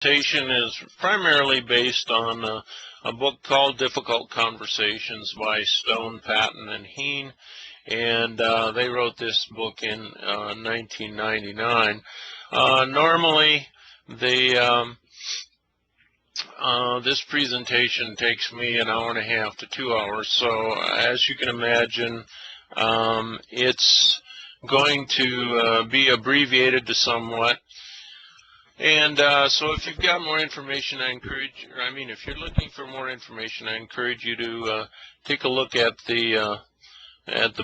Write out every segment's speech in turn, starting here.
Presentation is primarily based on a book called Difficult Conversations by Stone, Patton, and Heen, and they wrote this book in 1999. Normally, this presentation takes me an hour and a half to 2 hours, so as you can imagine, it's going to be abbreviated to somewhat. And so if you've got more information, if you're looking for more information, I encourage you to take a look at the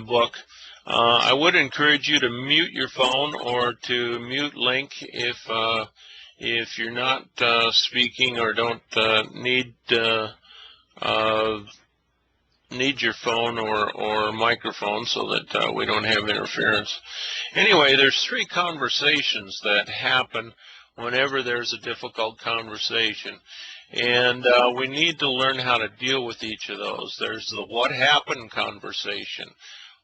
book. I would encourage you to mute your phone or to mute link if you're not speaking or don't need your phone or microphone, so that we don't have interference. Anyway, there's three conversations that happen whenever there's a difficult conversation, and we need to learn how to deal with each of those. There's the what happened conversation,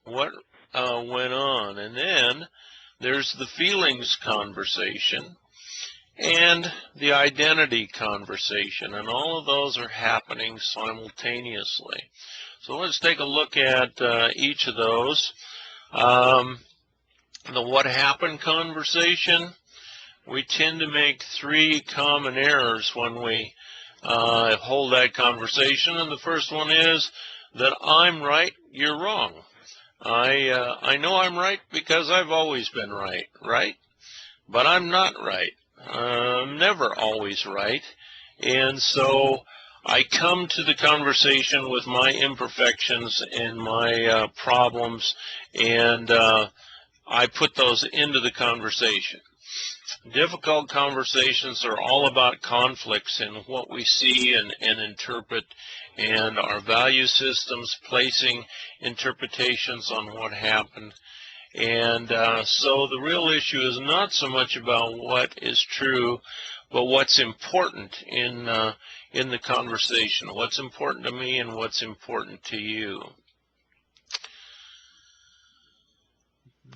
what went on, and then there's the feelings conversation and the identity conversation, and all of those are happening simultaneously. So let's take a look at each of those. The what happened conversation, we tend to make three common errors when we hold that conversation, and the first one is that I'm right, you're wrong. I know I'm right because I've always been right? But I'm not right. I'm never always right, and so I come to the conversation with my imperfections and my problems, and I put those into the conversation. Difficult conversations are all about conflicts in what we see and interpret, and our value systems placing interpretations on what happened. And so the real issue is not so much about what is true, but what's important in the conversation, what's important to me and what's important to you.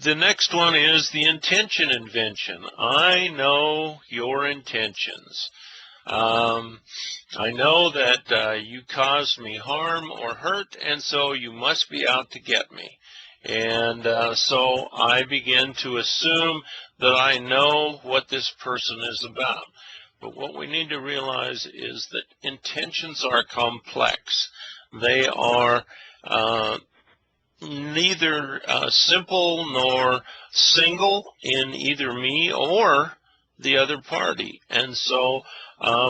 The next one is the intention invention. I know your intentions. I know that you caused me harm or hurt, and so you must be out to get me. And so I begin to assume that I know what this person is about. But what we need to realize is that intentions are complex. They are neither simple nor single in either me or the other party. And so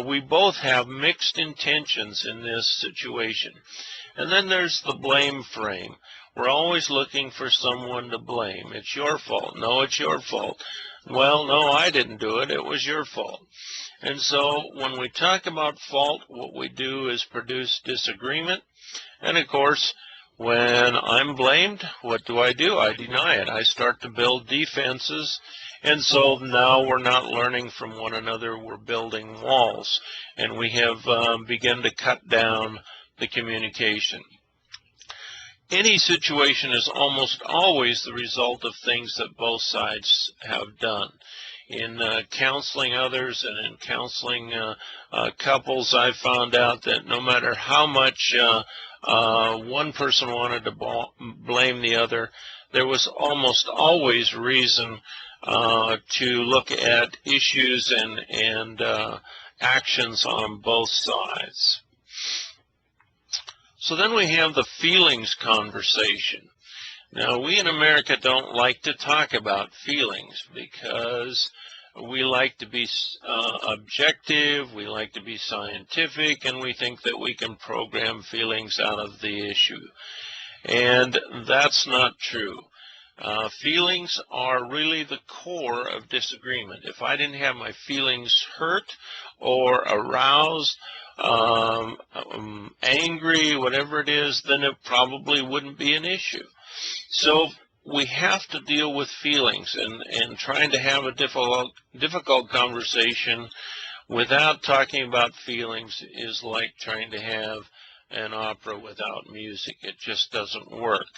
we both have mixed intentions in this situation. And then there's the blame frame. We're always looking for someone to blame. It's your fault. No, it's your fault. Well, no, I didn't do it. It was your fault. And so when we talk about fault, what we do is produce disagreement. And of course, when I'm blamed, what do? I deny it. I start to build defenses. And so now we're not learning from one another. We're building walls. And we have begun to cut down the communication. Any situation is almost always the result of things that both sides have done. In counseling others and in counseling couples, I've found out that no matter how much one person wanted to blame the other, there was almost always reason to look at issues and actions on both sides. So then we have the feelings conversation. Now, we in America don't like to talk about feelings because we like to be objective, we like to be scientific, and we think that we can program feelings out of the issue. And that's not true. Feelings are really the core of disagreement. If I didn't have my feelings hurt or aroused, angry, whatever it is, then it probably wouldn't be an issue. So we have to deal with feelings, and trying to have a difficult conversation without talking about feelings is like trying to have an opera without music. It just doesn't work.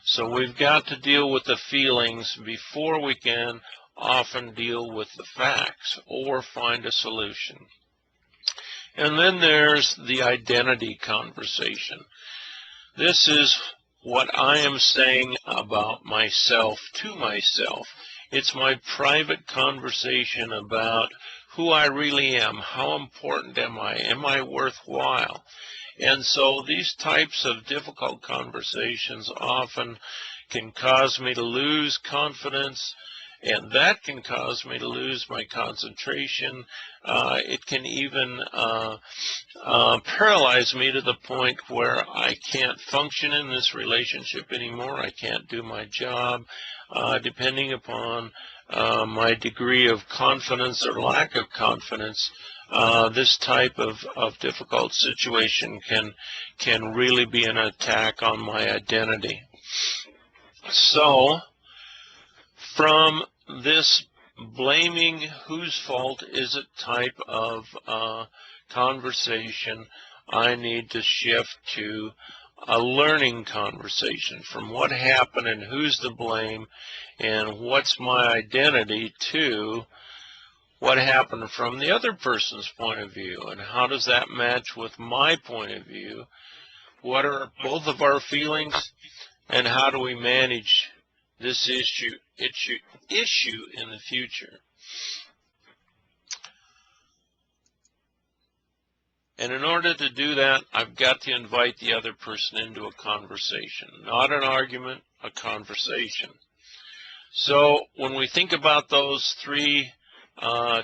So we've got to deal with the feelings before we can often deal with the facts or find a solution. And then there's the identity conversation. This is what I am saying about myself to myself. It's my private conversation about who I really am. How important am I? Am I worthwhile? And so these types of difficult conversations often can cause me to lose confidence, and that can cause me to lose my concentration. It can even paralyze me to the point where I can't function in this relationship anymore. I can't do my job, depending upon my degree of confidence or lack of confidence. This type of difficult situation can really be an attack on my identity. So, from this blaming whose fault is it type of conversation, I need to shift to a learning conversation from what happened and who's to blame and what's my identity to what happened from the other person's point of view, and how does that match with my point of view? What are both of our feelings, and how do we manage this issue in the future? And in order to do that, I've got to invite the other person into a conversation. Not an argument, a conversation. So when we think about those three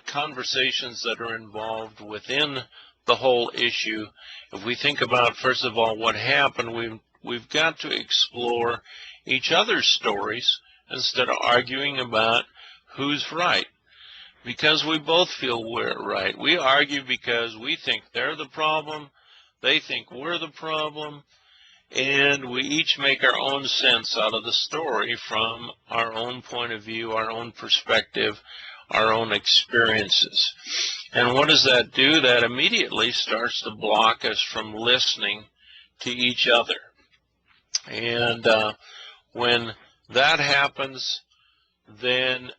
conversations that are involved within the whole issue, if we think about, first of all, what happened, we've got to explore each other's stories instead of arguing about who's right, because we both feel we're right. We argue because we think they're the problem, they think we're the problem, and we each make our own sense out of the story from our own point of view, our own perspective, our own experiences. And what does that do? That immediately starts to block us from listening to each other. And when that happens, then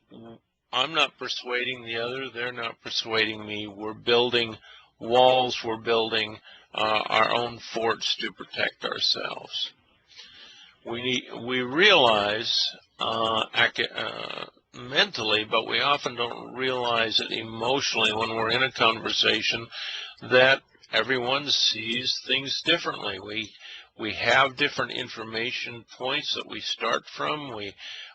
I'm not persuading the other, they're not persuading me. We're building walls, we're building our own forts to protect ourselves. We realize mentally, but we often don't realize it emotionally when we're in a conversation, that everyone sees things differently. We have different information points that we start from.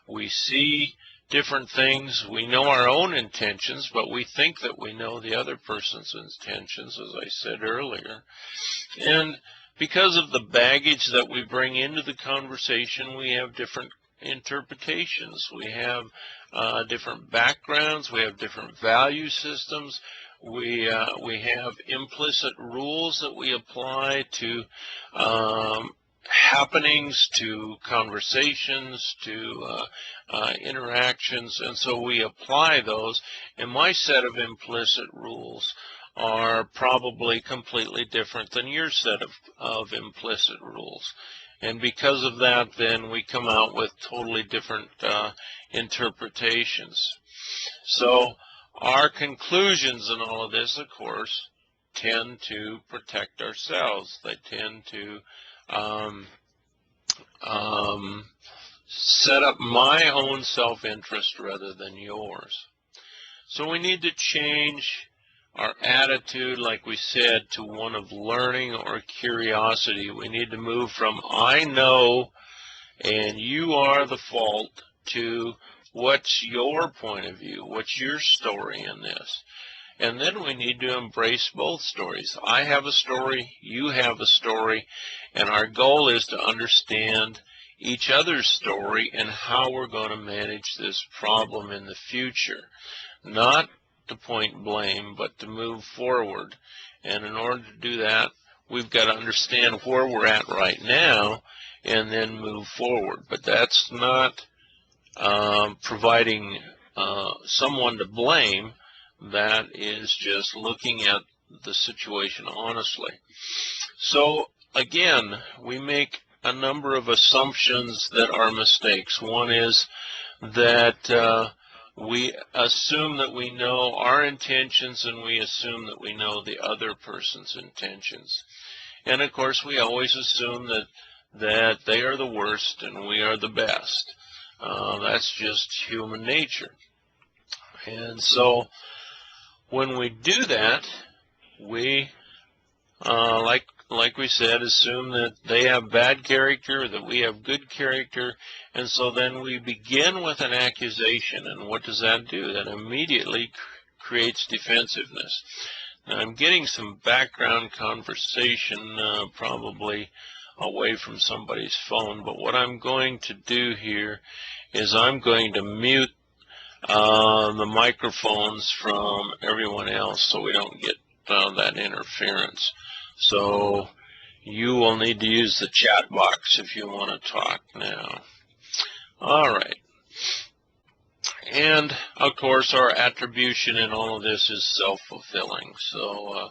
We see different things. We know our own intentions, but we think that we know the other person's intentions, as I said earlier. And because of the baggage that we bring into the conversation, we have different interpretations. We have different backgrounds. We have different value systems. We have implicit rules that we apply to happenings, to conversations, to interactions, and so we apply those. And my set of implicit rules are probably completely different than your set of implicit rules. And because of that, then we come out with totally different interpretations. So our conclusions in all of this, of course, tend to protect ourselves. They tend to set up my own self-interest rather than yours. So we need to change our attitude, like we said, to one of learning or curiosity. We need to move from I know and you are the fault to what's your point of view, what's your story in this. And then we need to embrace both stories. I have a story, you have a story, and our goal is to understand each other's story and how we're going to manage this problem in the future. Not to point blame, but to move forward. And in order to do that, we've got to understand where we're at right now and then move forward. But that's not providing someone to blame. That is just looking at the situation honestly. So again, we make a number of assumptions that are mistakes. One is that we assume that we know our intentions, and we assume that we know the other person's intentions. And of course, we always assume that they are the worst and we are the best. That's just human nature. And so when we do that, we, like we said, assume that they have bad character, that we have good character, and so then we begin with an accusation. And what does that do? That immediately creates defensiveness. Now, I'm getting some background conversation, probably away from somebody's phone, but what I'm going to do here is I'm going to mute the microphones from everyone else so we don't get that interference. So you will need to use the chat box if you want to talk now. All right. And of course, our attribution in all of this is self-fulfilling. So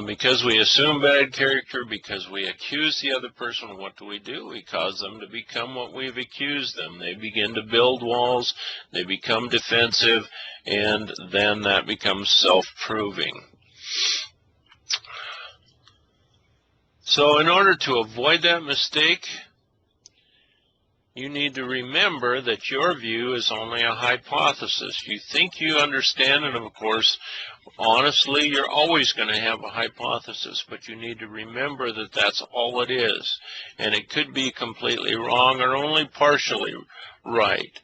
because we assume bad character, because we accuse the other person, what do? We cause them to become what we've accused them. They begin to build walls, they become defensive, and then that becomes self-proving. So in order to avoid that mistake, you need to remember that your view is only a hypothesis. You think you understand, and of course, honestly, you're always going to have a hypothesis, but you need to remember that that's all it is, and it could be completely wrong or only partially right.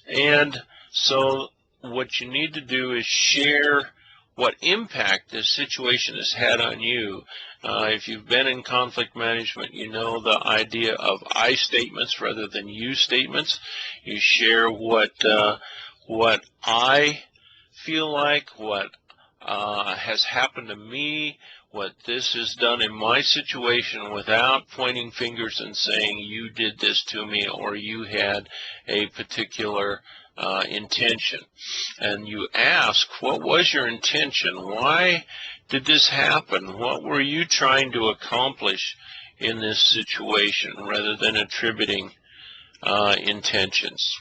And so what you need to do is share what impact this situation has had on you. If you've been in conflict management, you know the idea of I statements rather than you statements. You share what I feel like, what has happened to me, what this has done in my situation, without pointing fingers and saying you did this to me or you had a particular intention. And you ask, what was your intention? Why did this happen? What were you trying to accomplish in this situation, rather than attributing intentions?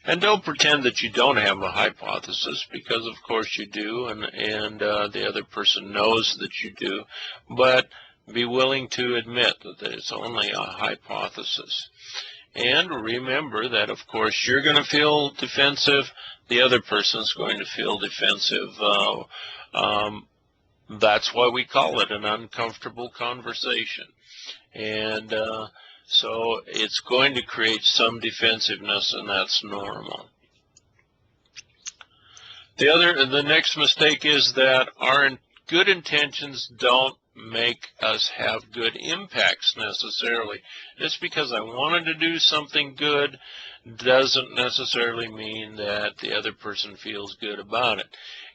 And don't pretend that you don't have a hypothesis, because of course you do, and the other person knows that you do, but be willing to admit that it's only a hypothesis. And remember that, of course, you're going to feel defensive, the other person's going to feel defensive. That's why we call it an uncomfortable conversation. And so it's going to create some defensiveness, and that's normal. The next mistake is that our good intentions don't make us have good impacts necessarily. Just because I wanted to do something good doesn't necessarily mean that the other person feels good about it.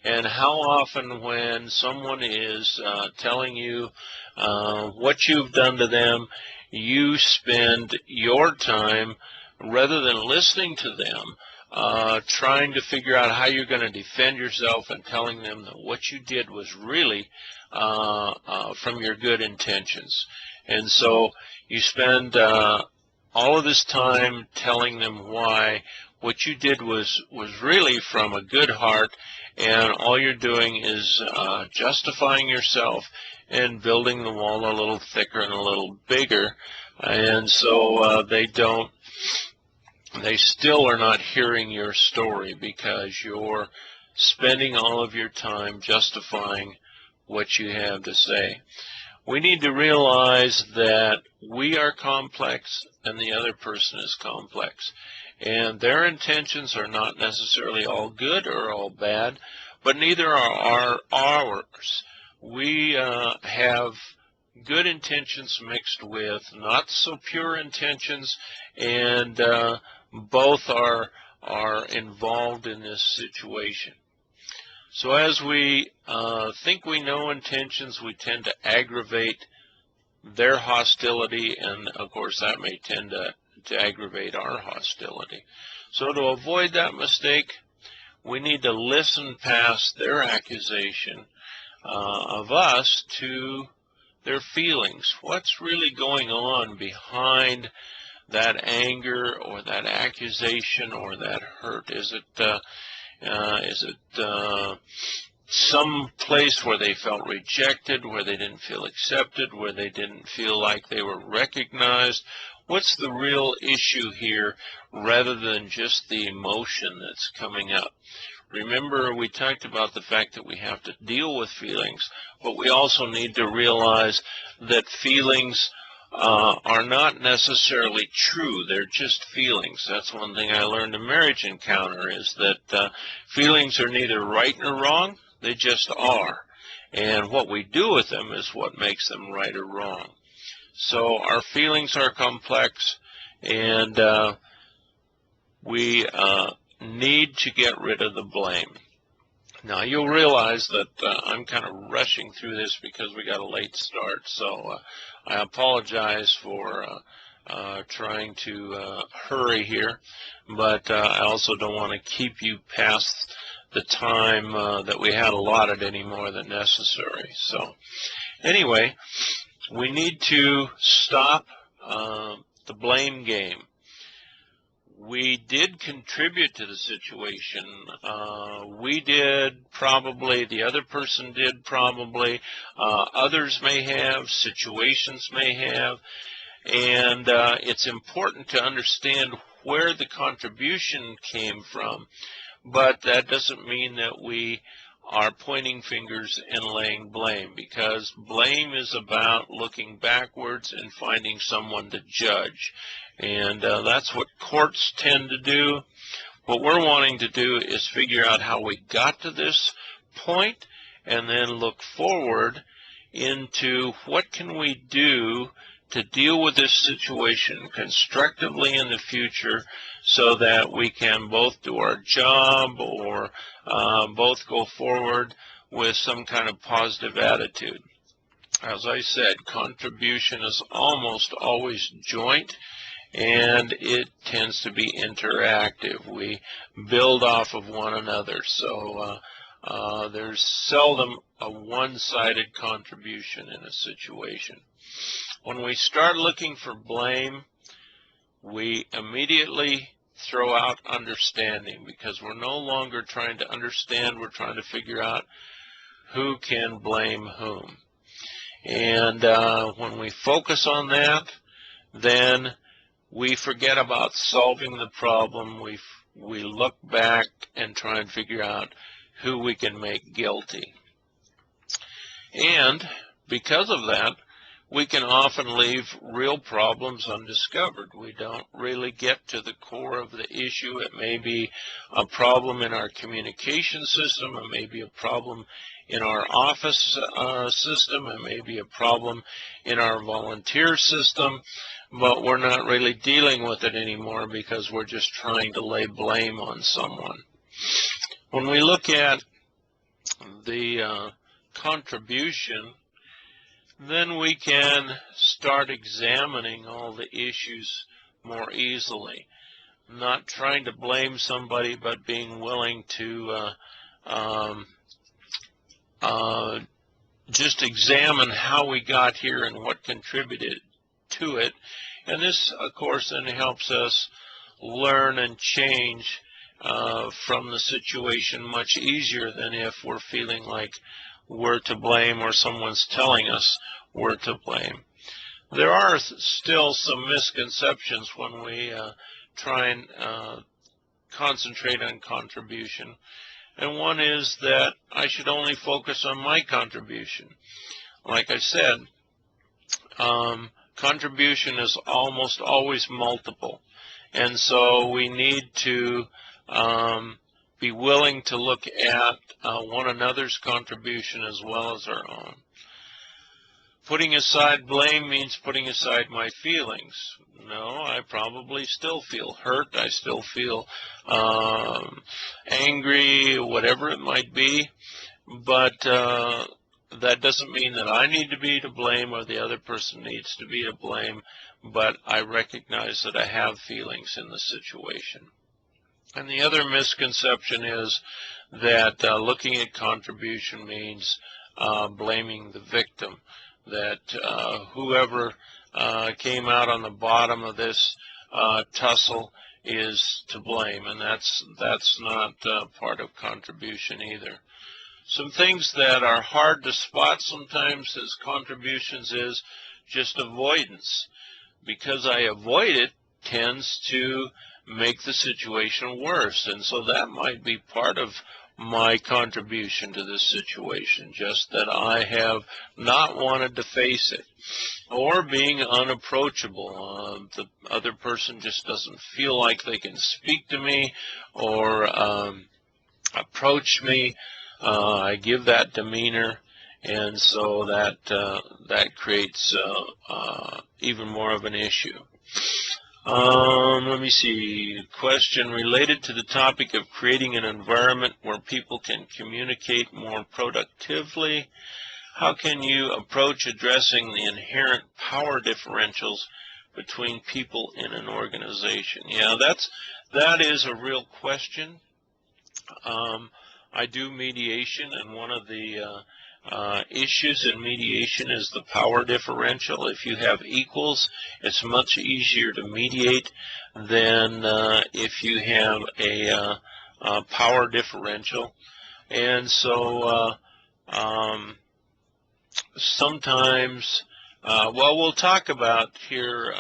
And how often when someone is telling you what you've done to them, you spend your time, rather than listening to them, trying to figure out how you're going to defend yourself, and telling them that what you did was really from your good intentions. And so you spend all of this time telling them why what you did was really from a good heart, and all you're doing is justifying yourself and building the wall a little thicker and a little bigger. And so they still are not hearing your story, because you're spending all of your time justifying what you have to say. We need to realize that we are complex and the other person is complex. And their intentions are not necessarily all good or all bad, but neither are ours. We have good intentions mixed with not so pure intentions, and both are involved in this situation. So as we think we know intentions, we tend to aggravate their hostility, and of course that may tend to aggravate our hostility. So to avoid that mistake, we need to listen past their accusation of us to their feelings. What's really going on behind that anger or that accusation or that hurt? Is it some place where they felt rejected, where they didn't feel accepted, where they didn't feel like they were recognized? What's the real issue here rather than just the emotion that's coming up? Remember, we talked about the fact that we have to deal with feelings, but we also need to realize that feelings are not necessarily true. They're just feelings. That's one thing I learned in Marriage Encounter, is that feelings are neither right nor wrong. They just are. And what we do with them is what makes them right or wrong. So our feelings are complex, and we need to get rid of the blame. Now, you'll realize that I'm kind of rushing through this because we got a late start, so I apologize for trying to hurry here, but I also don't want to keep you past the time that we had allotted any more than necessary. So anyway, we need to stop the blame game. We did contribute to the situation. We did probably, the other person did probably, others may have, situations may have, and it's important to understand where the contribution came from, but that doesn't mean that we are pointing fingers and laying blame, because blame is about looking backwards and finding someone to judge. And that's what courts tend to do. What we're wanting to do is figure out how we got to this point and then look forward into what can we do to deal with this situation constructively in the future, so that we can both do our job or both go forward with some kind of positive attitude. As I said, contribution is almost always joint, and it tends to be interactive. We build off of one another, so there's seldom a one-sided contribution in a situation. When we start looking for blame, we immediately throw out understanding, because we're no longer trying to understand, we're trying to figure out who can blame whom. And when we focus on that, then we forget about solving the problem. We look back and try and figure out who we can make guilty. And because of that, we can often leave real problems undiscovered. We don't really get to the core of the issue. It may be a problem in our communication system. It may be a problem in our office system. It may be a problem in our volunteer system. But we're not really dealing with it anymore because we're just trying to lay blame on someone. When we look at the contribution, then we can start examining all the issues more easily. Not trying to blame somebody, but being willing to just examine how we got here and what contributed to it. And this, of course, then helps us learn and change from the situation much easier than if we're feeling like we're to blame or someone's telling us we're to blame. There are still some misconceptions when we try and concentrate on contribution. And one is that I should only focus on my contribution. Like I said, contribution is almost always multiple. And so we need to be willing to look at one another's contribution as well as our own. Putting aside blame means putting aside my feelings. No, I probably still feel hurt. I still feel angry, whatever it might be. But that doesn't mean that I need to be to blame or the other person needs to be to blame. But I recognize that I have feelings in the situation. And the other misconception is that looking at contribution means blaming the victim. That whoever came out on the bottom of this tussle is to blame, and that's not part of contribution either. Some things that are hard to spot sometimes as contributions is just avoidance. Because I avoid it tends to make the situation worse, and so that might be part of my contribution to this situation, just that I have not wanted to face it. Or being unapproachable. The other person just doesn't feel like they can speak to me or approach me. I give that demeanor, and so that creates even more of an issue. Let me see. Question related to the topic of creating an environment where people can communicate more productively. How can you approach addressing the inherent power differentials between people in an organization? Yeah, that is a real question. I do mediation, and one of the issues in mediation is the power differential. If you have equals, it's much easier to mediate than if you have a power differential. And so sometimes, well, we'll talk about here,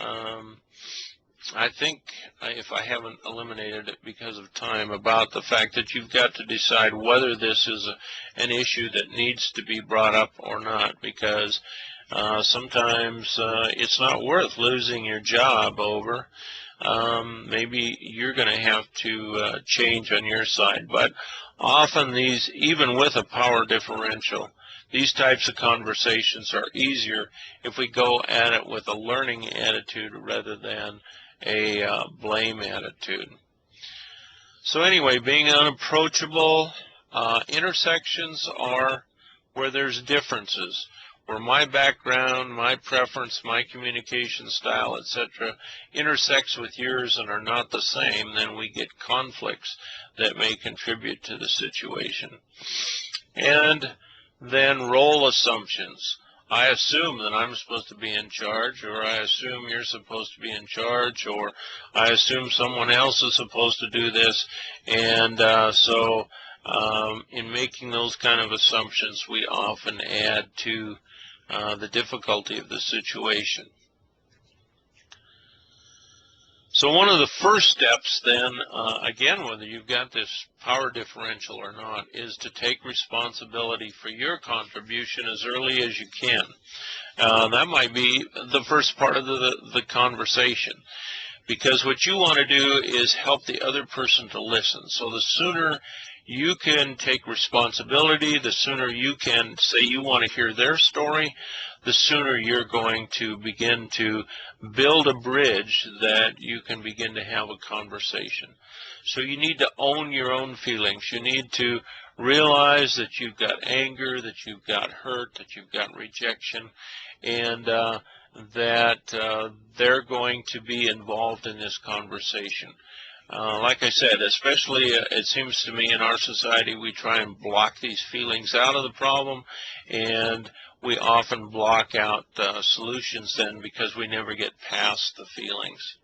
I think, if I haven't eliminated it because of time, about the fact that you've got to decide whether this is an issue that needs to be brought up or not, because sometimes it's not worth losing your job over. Maybe you're going to have to change on your side, but often these, even with a power differential, these types of conversations are easier if we go at it with a learning attitude rather than a blame attitude. So anyway, being unapproachable, intersections are where there's differences, where my background, my preference, my communication style, etc., intersects with yours and are not the same, then we get conflicts that may contribute to the situation. And then role assumptions. I assume that I'm supposed to be in charge, or I assume you're supposed to be in charge, or I assume someone else is supposed to do this. And so in making those kind of assumptions, we often add to the difficulty of the situation. So one of the first steps then, again, whether you've got this power differential or not, is to take responsibility for your contribution as early as you can. That might be the first part of the conversation, because what you want to do is help the other person to listen. So the sooner you can take responsibility, the sooner you can say you want to hear their story, the sooner you're going to begin to build a bridge that you can begin to have a conversation. So you need to own your own feelings. You need to realize that you've got anger, that you've got hurt, that you've got rejection, and that they're going to be involved in this conversation. Like I said, especially it seems to me in our society, we try and block these feelings out of the problem, and we often block out solutions then because we never get past the feelings.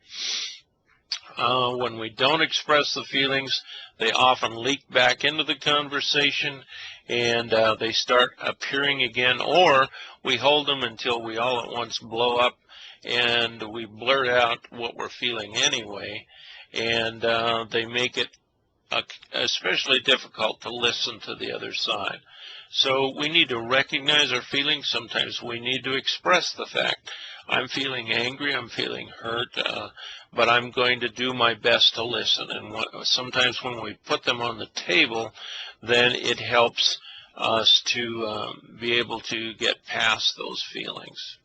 When we don't express the feelings, they often leak back into the conversation, and they start appearing again, or we hold them until we all at once blow up and we blurt out what we're feeling anyway, and they make it especially difficult to listen to the other side. So we need to recognize our feelings. Sometimes we need to express the fact, I'm feeling angry, I'm feeling hurt, but I'm going to do my best to listen. And sometimes when we put them on the table, then it helps us to be able to get past those feelings.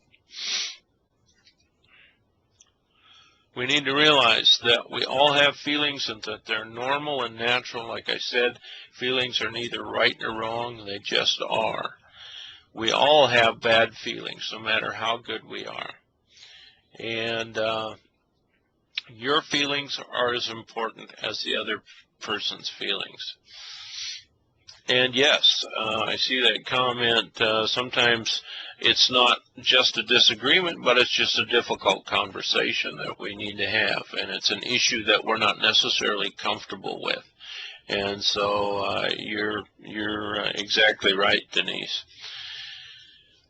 We need to realize that we all have feelings and that they're normal and natural. Like I said, feelings are neither right nor wrong, they just are. We all have bad feelings, no matter how good we are. And your feelings are as important as the other person's feelings. And yes, I see that comment. Sometimes it's not just a disagreement, but it's just a difficult conversation that we need to have, and it's an issue that we're not necessarily comfortable with. And so you're exactly right, Denise.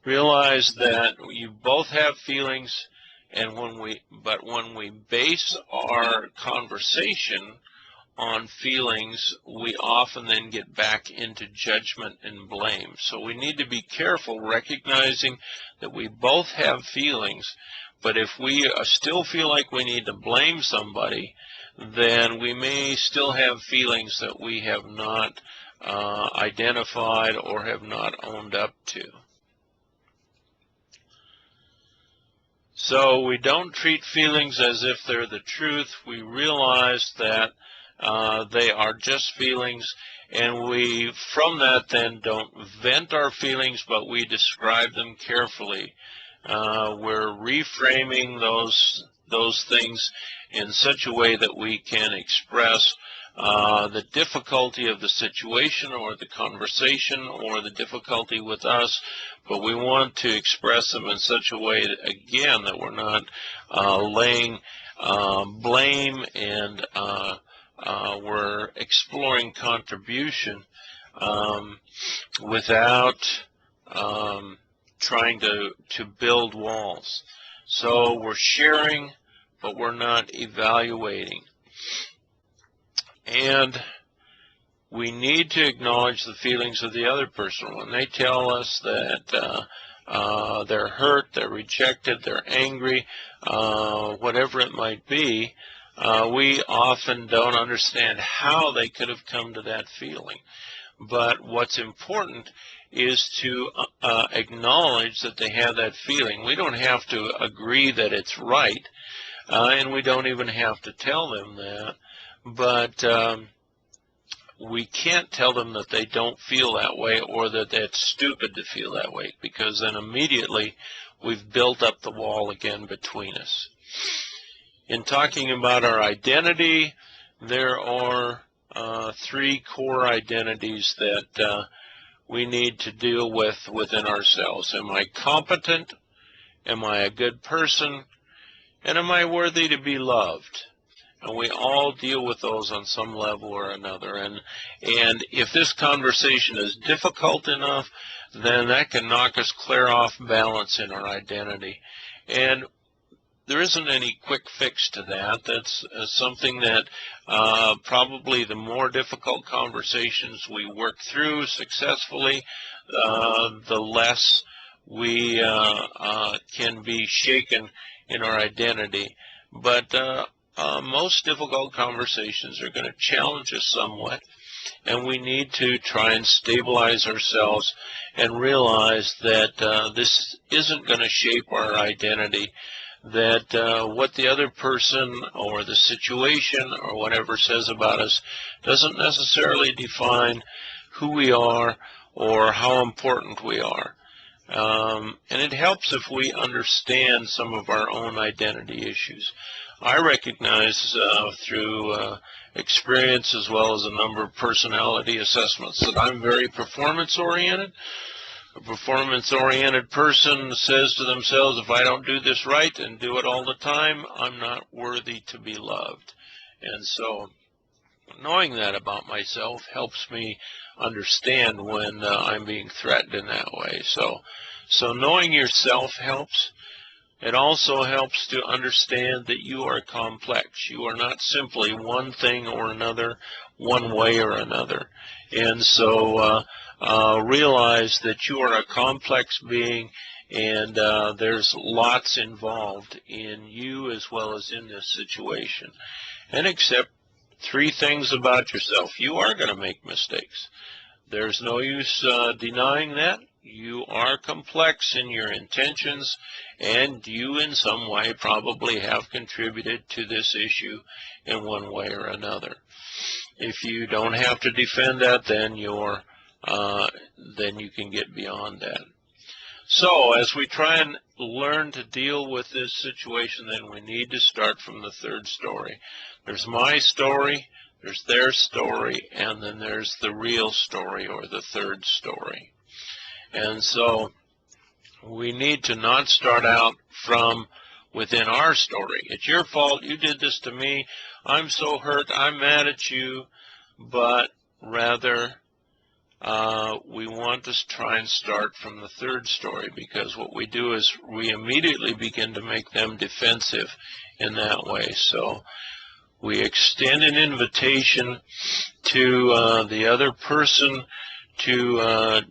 Realize that you both have feelings, and when we base our conversation on feelings, we often then get back into judgment and blame. So we need to be careful, recognizing that we both have feelings, but if we still feel like we need to blame somebody, then we may still have feelings that we have not identified or have not owned up to. So we don't treat feelings as if they're the truth. We realize that they are just feelings, and we, from that, then don't vent our feelings, but we describe them carefully. We're reframing those things in such a way that we can express the difficulty of the situation or the conversation or the difficulty with us, but we want to express them in such a way that, again, that we're not laying blame, and we're exploring contribution without trying to build walls. So we're sharing, but we're not evaluating. And we need to acknowledge the feelings of the other person. When they tell us that they're hurt, they're rejected, they're angry, whatever it might be, we often don't understand how they could have come to that feeling. But what's important is to acknowledge that they have that feeling. We don't have to agree that it's right, and we don't even have to tell them that. But we can't tell them that they don't feel that way, or that that's stupid to feel that way, because then immediately we've built up the wall again between us. In talking about our identity, there are three core identities that we need to deal with within ourselves. Am I competent? Am I a good person? And am I worthy to be loved? And we all deal with those on some level or another. And if this conversation is difficult enough, then that can knock us clear off balance in our identity. And there isn't any quick fix to that. That's something that probably the more difficult conversations we work through successfully, the less we can be shaken in our identity. But most difficult conversations are going to challenge us somewhat, and we need to try and stabilize ourselves and realize that this isn't going to shape our identity, that what the other person or the situation or whatever says about us doesn't necessarily define who we are or how important we are. And it helps if we understand some of our own identity issues. I recognize through experience as well as a number of personality assessments that I'm very performance-oriented. A performance-oriented person says to themselves, if I don't do this right and do it all the time, I'm not worthy to be loved. And so knowing that about myself helps me understand when I'm being threatened in that way. So knowing yourself helps. It also helps to understand that you are complex. You are not simply one thing or another, one way or another. And so realize that you are a complex being, and there's lots involved in you as well as in this situation. And accept three things about yourself. You are going to make mistakes. There's no use denying that. You are complex in your intentions, and you in some way probably have contributed to this issue in one way or another. If you don't have to defend that, then you can get beyond that. So as we try and learn to deal with this situation, then we need to start from the third story. There's my story, there's their story, and then there's the real story, or the third story. And so We need to not start out from within our story. It's your fault, you did this to me, I'm so hurt, I'm mad at you, but rather we want to try and start from the third story, because what we do is we immediately begin to make them defensive in that way. So we extend an invitation to the other person to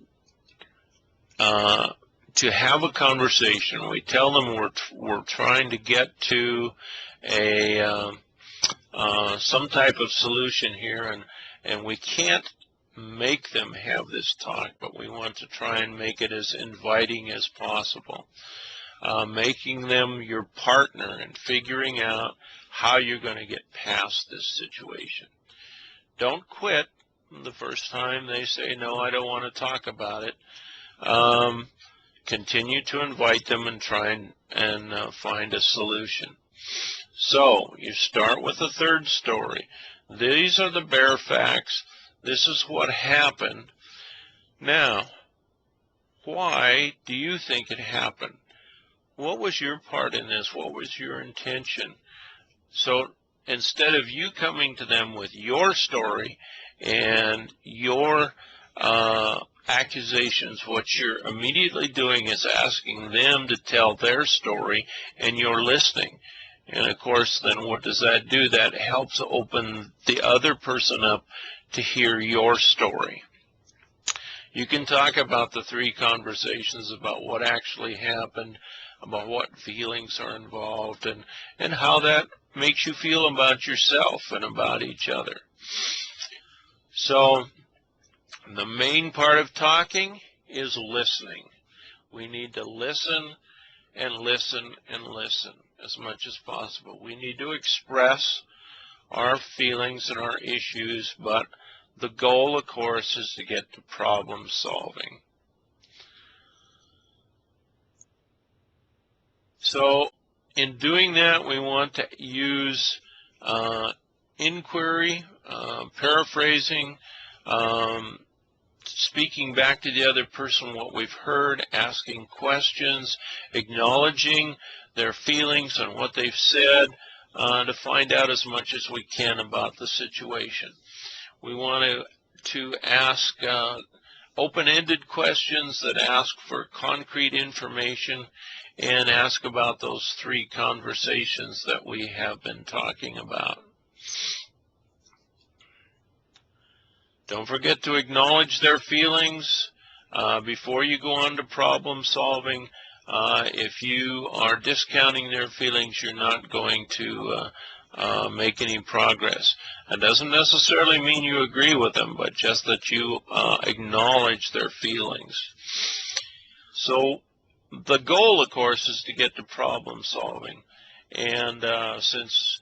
have a conversation. We tell them we're trying to get to a some type of solution here, and we can't make them have this talk, but we want to try and make it as inviting as possible, making them your partner in figuring out how you're going to get past this situation. Don't quit the first time they say, no, I don't want to talk about it. Continue to invite them and try and find a solution. So you start with the third story. These are the bare facts. This is what happened. Now, why do you think it happened? What was your part in this? What was your intention? So instead of you coming to them with your story and your accusations, what you're immediately doing is asking them to tell their story, and you're listening. And of course, then what does that do? That helps open the other person up to hear your story. You can talk about the three conversations, about what actually happened, about what feelings are involved, and how that makes you feel about yourself and about each other. So the main part of talking is listening. We need to listen and listen and listen as much as possible. We need to express our feelings and our issues, but the goal, of course, is to get to problem solving. So in doing that, we want to use inquiry, paraphrasing, speaking back to the other person what we've heard, asking questions, acknowledging their feelings and what they've said, to find out as much as we can about the situation. We want to ask open-ended questions that ask for concrete information and ask about those three conversations that we have been talking about. Don't forget to acknowledge their feelings before you go on to problem solving. If you are discounting their feelings, you're not going to make any progress. It doesn't necessarily mean you agree with them, but just that you acknowledge their feelings. So the goal, of course, is to get to problem solving. And since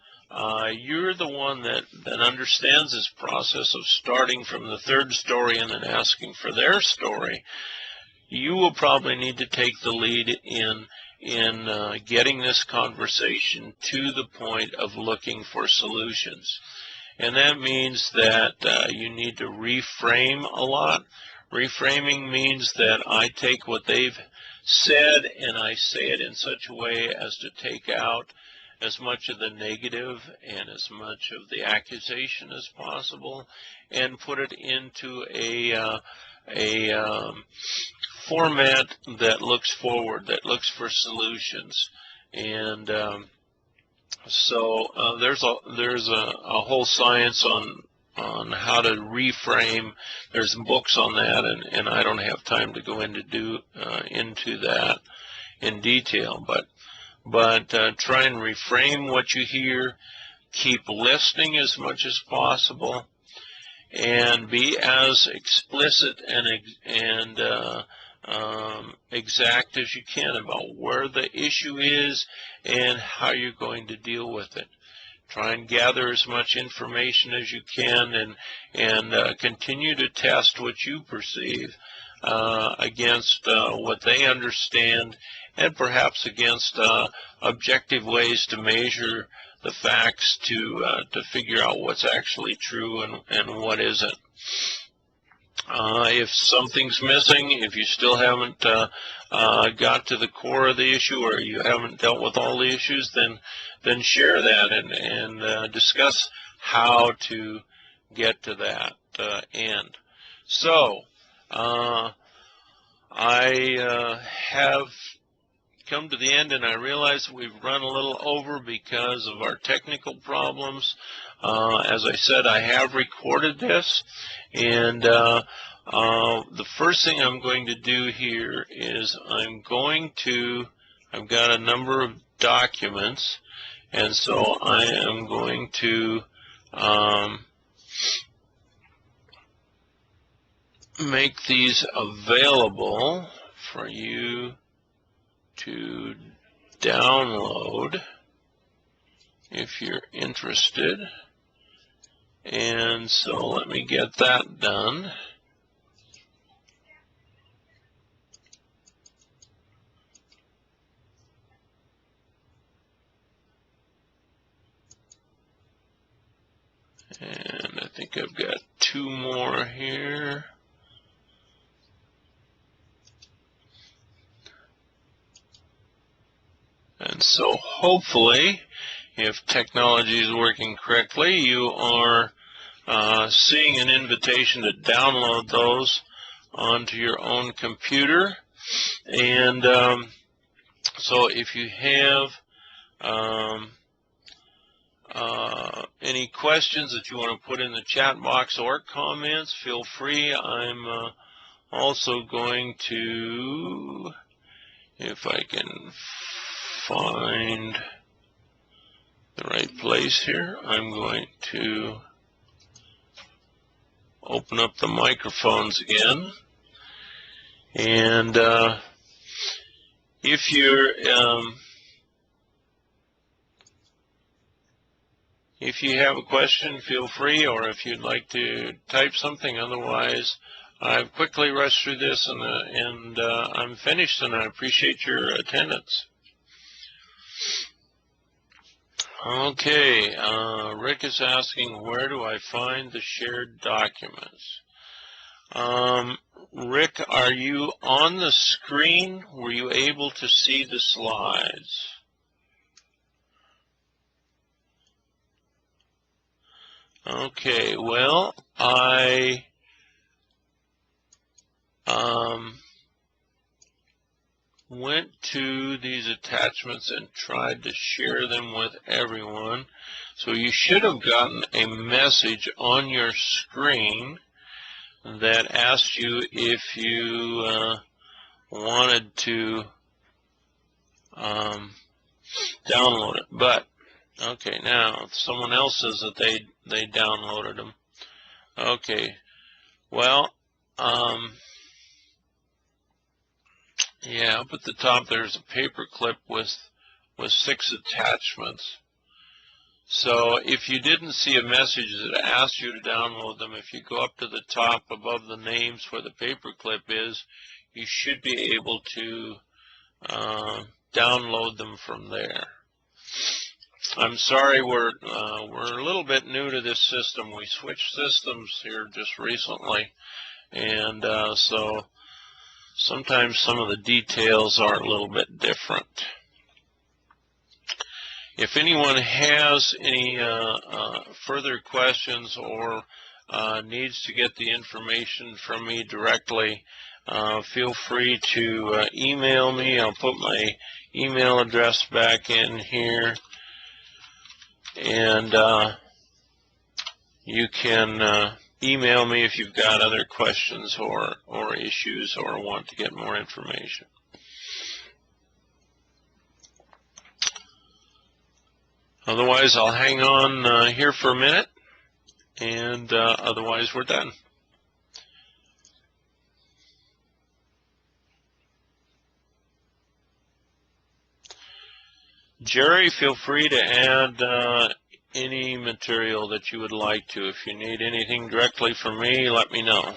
you're the one that understands this process of starting from the third story and then asking for their story, you will probably need to take the lead in getting this conversation to the point of looking for solutions. And that means that you need to reframe a lot. Reframing means that I take what they've said and I say it in such a way as to take out as much of the negative and as much of the accusation as possible, and put it into a format that looks forward, that looks for solutions. And so there's a whole science on how to reframe. There's books on that, and I don't have time to go into that in detail, but try and reframe what you hear, keep listening as much as possible, and be as explicit and exact as you can about where the issue is and how you're going to deal with it. Try and gather as much information as you can, and continue to test what you perceive against what they understand, and perhaps against objective ways to measure the facts to figure out what's actually true and what isn't. If something's missing, if you still haven't got to the core of the issue, or you haven't dealt with all the issues, then share that and discuss how to get to that end. So I have come to the end, and I realize we've run a little over because of our technical problems. As I said, I have recorded this, and the first thing I'm going to do here is I've got a number of documents, and so I am going to make these available for you to download if you're interested. And so let me get that done. And I think I've got 2 more here. And so hopefully, if technology is working correctly, you are seeing an invitation to download those onto your own computer. And so if you have any questions that you want to put in the chat box or comments, feel free. I'm also going to, if I can find the right place here, I'm going to open up the microphones again. And if you have a question, feel free, or if you'd like to type something. Otherwise, I've quickly rushed through this, and I'm finished, and I appreciate your attendance. Okay, Rick is asking, where do I find the shared documents? Rick, are you on the screen? Were you able to see the slides? Okay, well, I went to these attachments and tried to share them with everyone. So you should have gotten a message on your screen that asked you if you wanted to download it. But okay, now someone else says that they downloaded them. Okay, well, yeah, up at the top there's a paper clip with 6 attachments. So if you didn't see a message that asked you to download them, if you go up to the top above the names where the paper clip is, you should be able to download them from there. I'm sorry, we're a little bit new to this system. We switched systems here just recently, and so sometimes some of the details are a little bit different. If anyone has any further questions or needs to get the information from me directly, feel free to email me. I'll put my email address back in here, and you can email me if you've got other questions or issues or want to get more information. Otherwise, I'll hang on here for a minute, and otherwise we're done. Jerry, feel free to add any material that you would like to. If you need anything directly from me, let me know.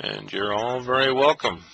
And you're all very welcome.